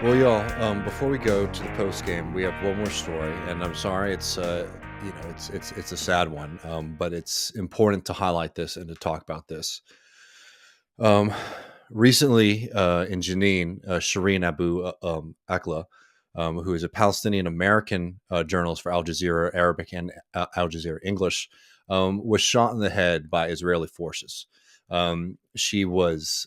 Well, y'all, before we go to the post game, we have one more story, and I'm sorry, it's a sad one, but it's important to highlight this and to talk about this. Um, Recently, in Jenin, Shireen Abu Akleh, who is a Palestinian American journalist for Al Jazeera Arabic and Al Jazeera English, was shot in the head by Israeli forces. She was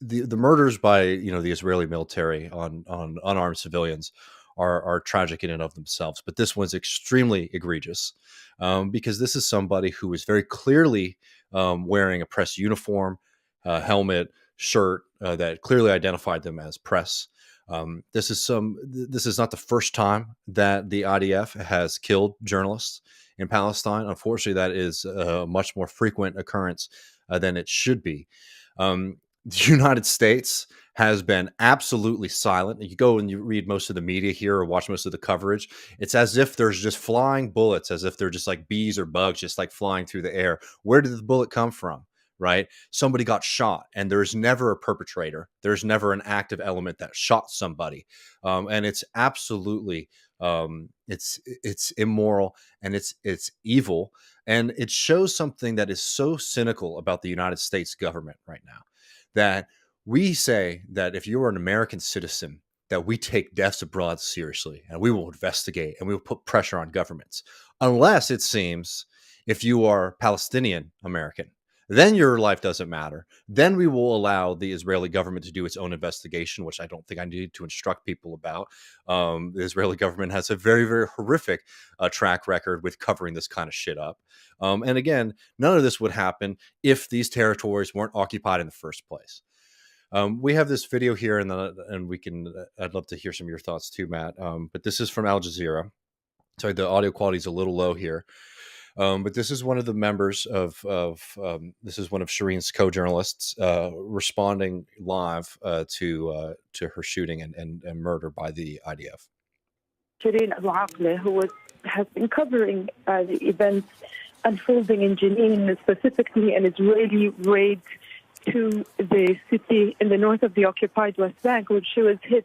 the murders by the Israeli military on unarmed civilians are tragic in and of themselves, but this one's extremely egregious because this is somebody who is very clearly wearing a press uniform, helmet, shirt that clearly identified them as press. This is not the first time that the IDF has killed journalists in Palestine. Unfortunately, that is a much more frequent occurrence than it should be. The United States has been absolutely silent. You go and you read most of the media here or watch most of the coverage. It's as if there's just flying bullets, as if they're just like bees or bugs, just like flying through the air. Where did the bullet come from? Right? Somebody got shot, and there's never a perpetrator. There's never an active element that shot somebody, and it's absolutely it's immoral and it's evil, and it shows something that is so cynical about the United States government right now. That we say that if you're an American citizen, that we take deaths abroad seriously and we will investigate and we will put pressure on governments, unless it seems if you are Palestinian American, then your life doesn't matter. Then we will allow the Israeli government to do its own investigation, which I don't think I need to instruct people about. The Israeli government has a very, very horrific track record with covering this kind of shit up. And again, none of this would happen if these territories weren't occupied in the first place. We have this video here, and we can. I'd love to hear some of your thoughts too, Matt. But this is from Al Jazeera. Sorry, the audio quality is a little low here. But this is one of the members of this is one of Shireen's co-journalists responding live to her shooting and murder by the IDF. Shireen Abu Akleh, who has been covering the events unfolding in Jenin, specifically an Israeli raid to the city in the north of the occupied West Bank, where she was hit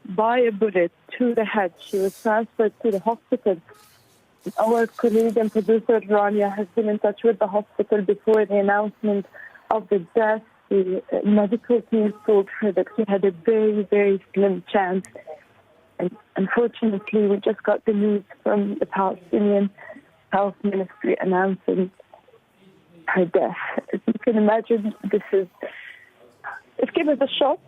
by a bullet to the head. She was transferred to the hospital. Our colleague and producer, Rania, has been in touch with the hospital before the announcement of the death. The medical team told her that she had a very, very slim chance. And unfortunately, we just got the news from the Palestinian Health Ministry announcing her death. As you can imagine, it came as a shock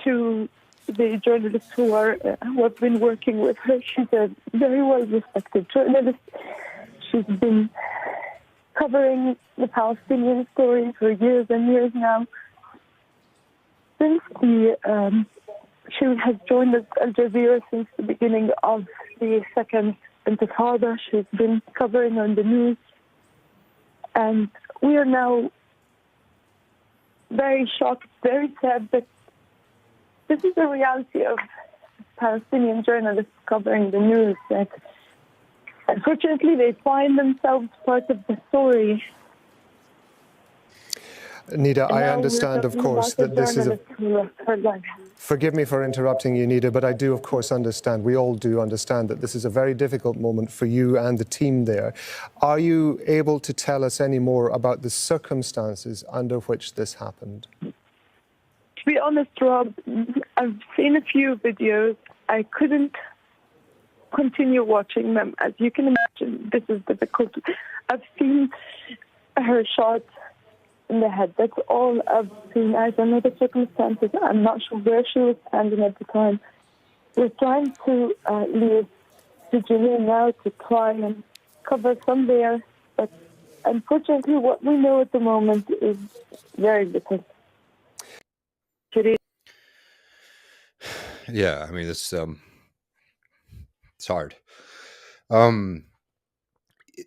to the journalists who have been working with her. She's a very well-respected journalist. She's been covering the Palestinian story for years and years now. Since she has joined Al Jazeera since the beginning of the second Intifada. She's been covering on the news, and we are now very shocked, very sad that this is the reality of Palestinian journalists covering the news, that unfortunately they find themselves part of the story. Nida, I understand, of course, that this is Forgive me for interrupting you, Nida, but I do, of course, understand, we all do understand that this is a very difficult moment for you and the team there. Are you able to tell us any more about the circumstances under which this happened? To be honest, Rob, I've seen a few videos. I couldn't continue watching them. As you can imagine, this is difficult. I've seen her shot in the head. That's all I've seen. I don't know the circumstances. I'm not sure where she was standing at the time. We're trying to leave to Jenin now to try and cover from there. But unfortunately, what we know at the moment is very little. Yeah, I mean, it's hard.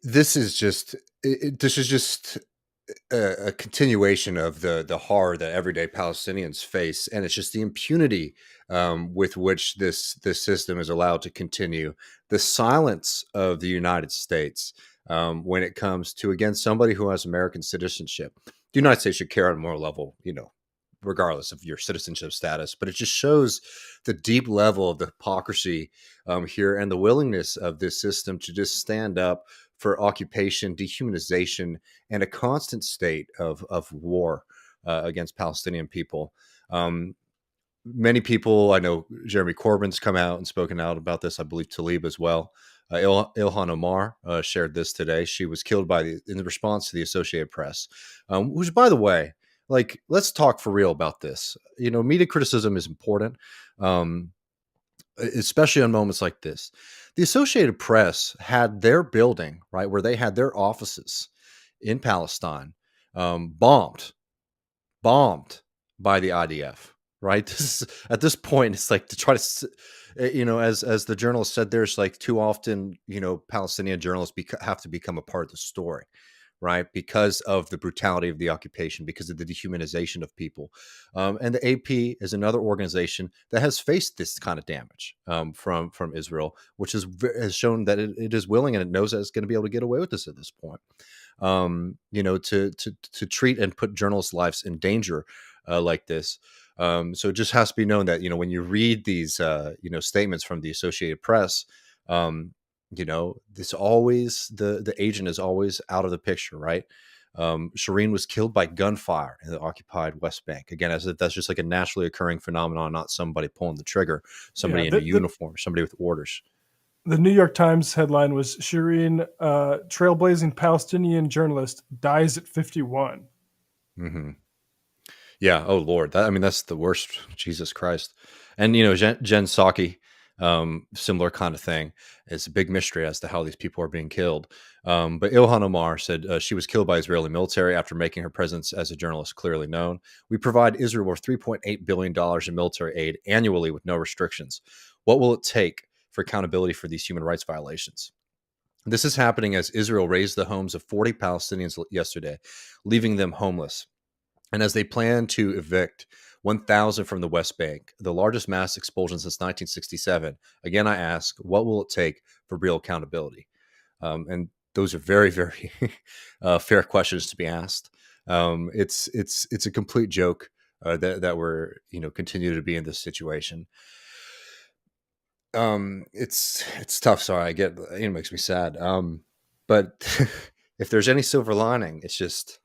This is just a continuation of the horror that everyday Palestinians face, and it's just the impunity with which this system is allowed to continue. The silence of the United States when it comes to, again, somebody who has American citizenship. The United States should care on a moral level, regardless of your citizenship status. But it just shows the deep level of the hypocrisy here, and the willingness of this system to just stand up for occupation, dehumanization, and a constant state of war against Palestinian people. Many people, I know Jeremy Corbyn's come out and spoken out about this. I believe Tlaib as well. Ilhan Omar shared this today. She was killed in response to the Associated Press, which, by the way, like, let's talk for real about this. Media criticism is important, especially on moments like this. The Associated Press had their building, right, where they had their offices in Palestine, bombed by the IDF. Right. At this point, it's like to try to, as the journalist said, there's like too often, Palestinian journalists have to become a part of the story, right? Because of the brutality of the occupation, because of the dehumanization of people. And the AP is another organization that has faced this kind of damage from Israel, which has shown that it is willing, and it knows that it's going to be able to get away with this at this point. To treat and put journalists' lives in danger like this. So it just has to be known that, when you read these, statements from the Associated Press, this always, the agent is always out of the picture, right? Shireen was killed by gunfire in the occupied West Bank. Again, as if that's just like a naturally occurring phenomenon, not somebody pulling the trigger, somebody in a uniform, somebody with orders. The New York Times headline was Shireen, trailblazing Palestinian journalist, dies at 51. Mm-hmm. Yeah. Oh Lord. That's the worst. Jesus Christ. And Jen Psaki, similar kind of thing. It's a big mystery as to how these people are being killed. But Ilhan Omar said she was killed by Israeli military after making her presence as a journalist clearly known. We provide Israel with $3.8 billion in military aid annually with no restrictions. What will it take for accountability for these human rights violations? This is happening as Israel razed the homes of 40 Palestinians yesterday, leaving them homeless. And as they plan to evict 1,000 from the West Bank, the largest mass expulsion since 1967, again, I ask, what will it take for real accountability? And those are very, very fair questions to be asked. It's a complete joke that we're continue to be in this situation. It's tough. Sorry, it makes me sad. But if there's any silver lining, it's just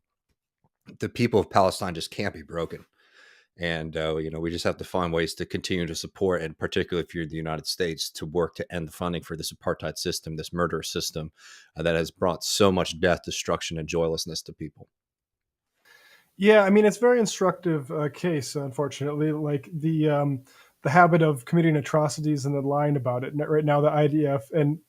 the people of Palestine just can't be broken. And, we just have to find ways to continue to support, and particularly if you're in the United States, to work to end the funding for this apartheid system, this murderous system that has brought so much death, destruction, and joylessness to people. Yeah, it's a very instructive case, unfortunately. Like the habit of committing atrocities and then lying about it. Right now, the IDF and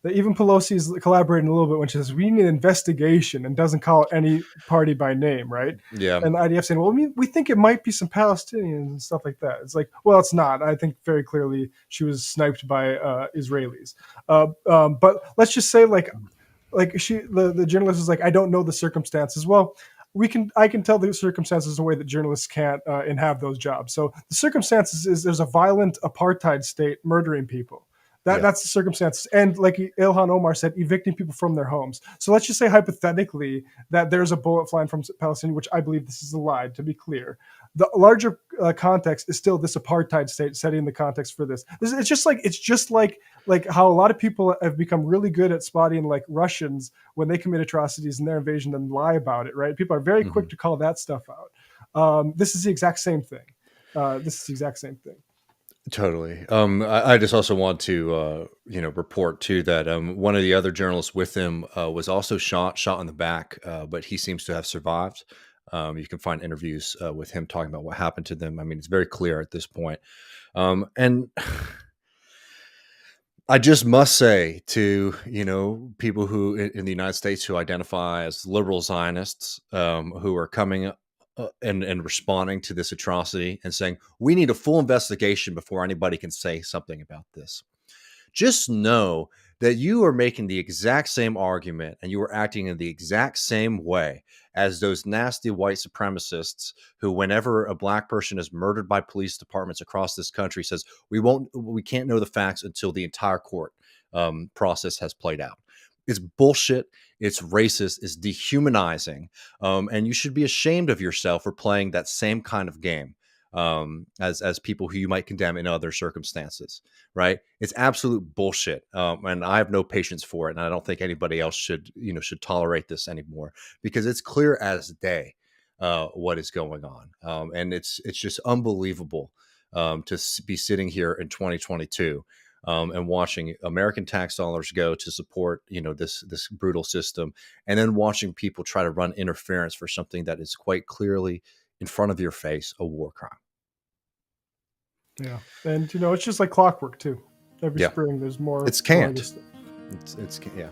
even Pelosi is collaborating a little bit when she says we need an investigation and doesn't call any party by name, right? Yeah. And the IDF saying, well, we think it might be some Palestinians and stuff like that. It's like, well, it's not. I think very clearly she was sniped by Israelis. But let's just say, the journalist is like, I don't know the circumstances. Well, I can tell the circumstances in a way that journalists can't and have those jobs. So the circumstances is there's a violent apartheid state murdering people. That's the circumstances. And like Ilhan Omar said, evicting people from their homes. So let's just say hypothetically that there's a bullet flying from Palestine, which I believe this is a lie, to be clear. The larger context is still this apartheid state setting the context for this. It's just like how a lot of people have become really good at spotting like Russians when they commit atrocities in their invasion and lie about it, right? People are very quick to call that stuff out. This is the exact same thing. Totally. I just also want to, report too that one of the other journalists with him was also shot in the back, but he seems to have survived. You can find interviews with him talking about what happened to them. It's very clear at this point. And I just must say to, people who in the United States who identify as liberal Zionists, who are coming and responding to this atrocity and saying, we need a full investigation before anybody can say something about this. Just know that you are making the exact same argument and you are acting in the exact same way as those nasty white supremacists who, whenever a black person is murdered by police departments across this country, says, we can't know the facts until the entire court process has played out. It's bullshit. It's racist. It's dehumanizing. And you should be ashamed of yourself for playing that same kind of game as people who you might condemn in other circumstances, right? It's absolute bullshit. And I have no patience for it. And I don't think anybody else should tolerate this anymore, because it's clear as day what is going on. And it's just unbelievable to be sitting here in 2022 and watching American tax dollars go to support, this brutal system, and then watching people try to run interference for something that is quite clearly in front of your face a war crime. Yeah, and it's just like clockwork too. Every Yeah. spring, there's more. It's canned. It's Yeah.